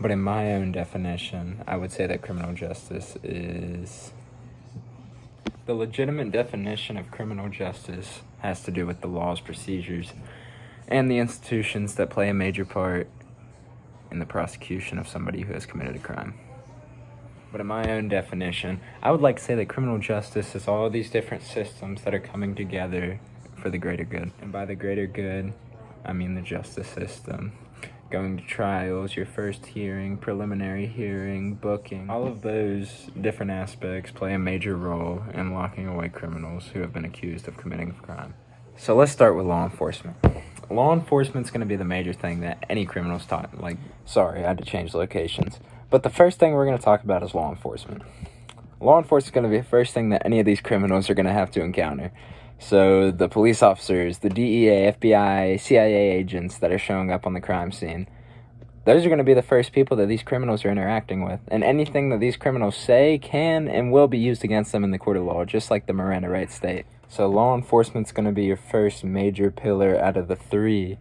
But in my own definition, I would say that criminal justice is... The legitimate definition of criminal justice has to do with the laws, procedures, and the institutions that play a major part in the prosecution of somebody who has committed a crime. But in my own definition, I would like to say that criminal justice is all these different systems that are coming together for the greater good. And by the greater good, I mean the justice system. Going to trials, your first hearing, preliminary hearing, booking. All of those different aspects play a major role in locking away criminals who have been accused of committing a crime. So let's start with law enforcement. Law enforcement's going to be the major thing that any criminal's taught. Sorry, I had to change locations. But the first thing we're going to talk about is law enforcement. Law enforcement is going to be the first thing that any of these criminals are going to have to encounter. So the police officers, the DEA, FBI, CIA agents that are showing up on the crime scene, those are going to be the first people that these criminals are interacting with. And anything that these criminals say can and will be used against them in the court of law, just like the Miranda rights state. So law enforcement's going to be your first major pillar out of the three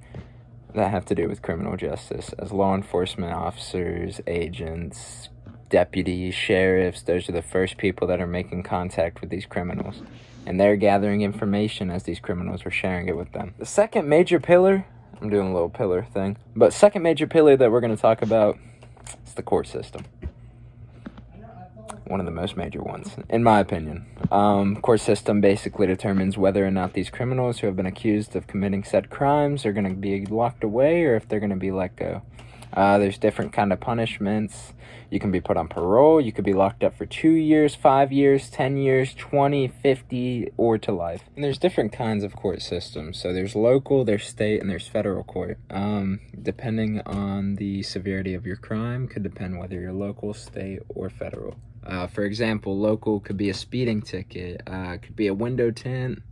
that have to do with criminal justice. As law enforcement officers, agents, deputies, sheriffs, those are the first people that are making contact with these criminals. And they're gathering information as these criminals are sharing it with them. The second major pillar, I'm doing a little pillar thing, but second major pillar that we're going to talk about is the court system. One of the most major ones, in my opinion. Court system basically determines whether or not these criminals who have been accused of committing said crimes are going to be locked away or if they're going to be let go. There's different kind of punishments. You can be put on parole. You could be locked up for 2 years, 5 years, 10 years, 20, 50, or to life. And there's different kinds of court systems. So there's local, there's state, and there's federal court. Depending on the severity of your crime, could depend whether you're local, state, or federal. For example, local could be a speeding ticket, could be a window tint,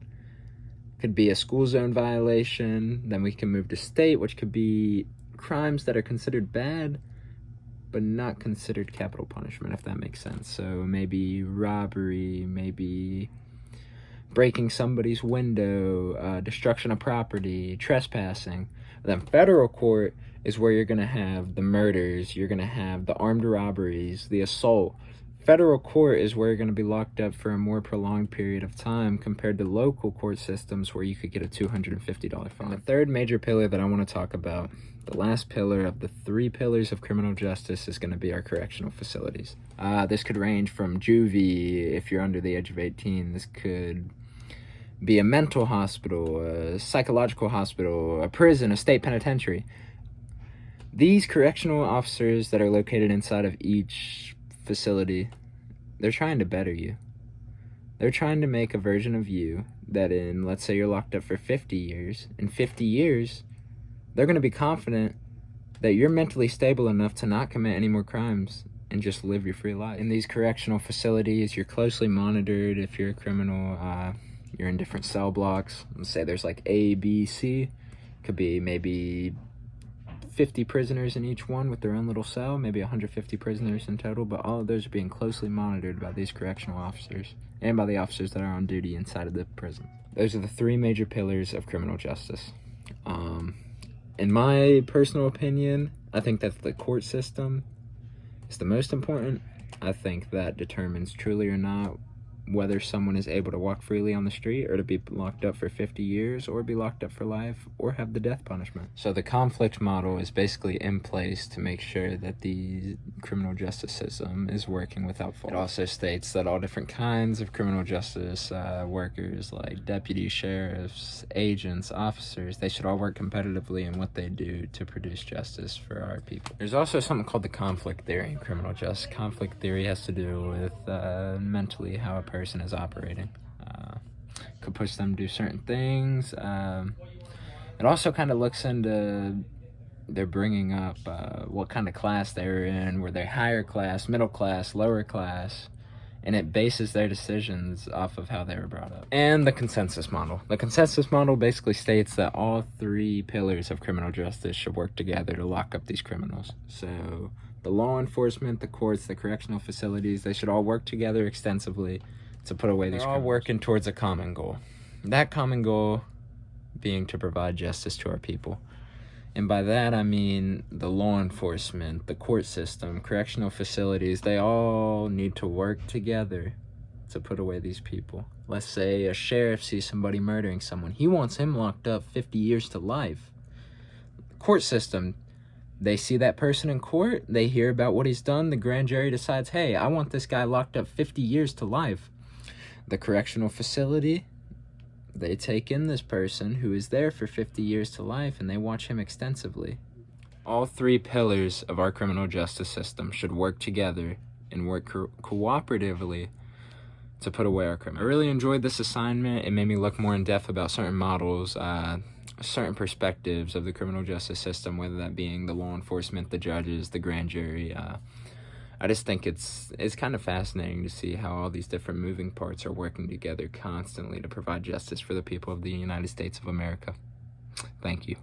could be a school zone violation. Then we can move to state, which could be crimes that are considered bad but not considered capital punishment, if that makes sense. So maybe robbery, maybe breaking somebody's window, destruction of property, trespassing. Then federal court is where you're going to have the murders, you're going to have the armed robberies, the assault. Federal court is where you're going to be locked up for a more prolonged period of time compared to local court systems where you could get a $250 fine. The third major pillar that I want to talk about, the last pillar of the three pillars of criminal justice, is going to be our correctional facilities. This could range from juvie if you're under the age of 18. This could be a mental hospital, a psychological hospital, a prison, a state penitentiary. These correctional officers that are located inside of each facility, they're trying to better you. They're trying to make a version of you that in, let's say you're locked up for 50 years. In 50 years, they're going to be confident that you're mentally stable enough to not commit any more crimes and just live your free life. In these correctional facilities, you're closely monitored. If you're a criminal, you're in different cell blocks. Let's say there's like A, B, C. Could be maybe 50 prisoners in each one with their own little cell, maybe 150 prisoners in total, but all of those are being closely monitored by these correctional officers and by the officers that are on duty inside of the prison. Those are the three major pillars of criminal justice. In my personal opinion, I think that the court system is the most important. I think that determines truly or not whether someone is able to walk freely on the street or to be locked up for 50 years or be locked up for life or have the death punishment. So the conflict model is basically in place to make sure that the criminal justice system is working without fault. It also states that all different kinds of criminal justice workers like deputies, sheriffs, agents, officers, they should all work competitively in what they do to produce justice for our people. There's also something called the conflict theory in criminal justice. Conflict theory has to do with mentally how a person is operating. Could push them to do certain things. It also kind of looks into, they're bringing up what kind of class they're in. Were they higher class, middle class, lower class? And it bases their decisions off of how they were brought up. And the consensus model. The consensus model basically states that all three pillars of criminal justice should work together to lock up these criminals. So the law enforcement, the courts, the correctional facilities, they should all work together extensively to put away these criminals. They're all working towards a common goal. That common goal being to provide justice to our people. And by that, I mean the law enforcement, the court system, correctional facilities, they all need to work together to put away these people. Let's say a sheriff sees somebody murdering someone. He wants him locked up 50 years to life. Court system, they see that person in court, they hear about what he's done, the grand jury decides, hey, I want this guy locked up 50 years to life. The correctional facility, they take in this person who is there for 50 years to life and they watch him extensively. All three pillars of our criminal justice system should work together and work cooperatively to put away our criminals. I really enjoyed this assignment. It made me look more in depth about certain models, certain perspectives of the criminal justice system, whether that being the law enforcement, the judges, the grand jury. I just think it's kind of fascinating to see how all these different moving parts are working together constantly to provide justice for the people of the United States of America. Thank you.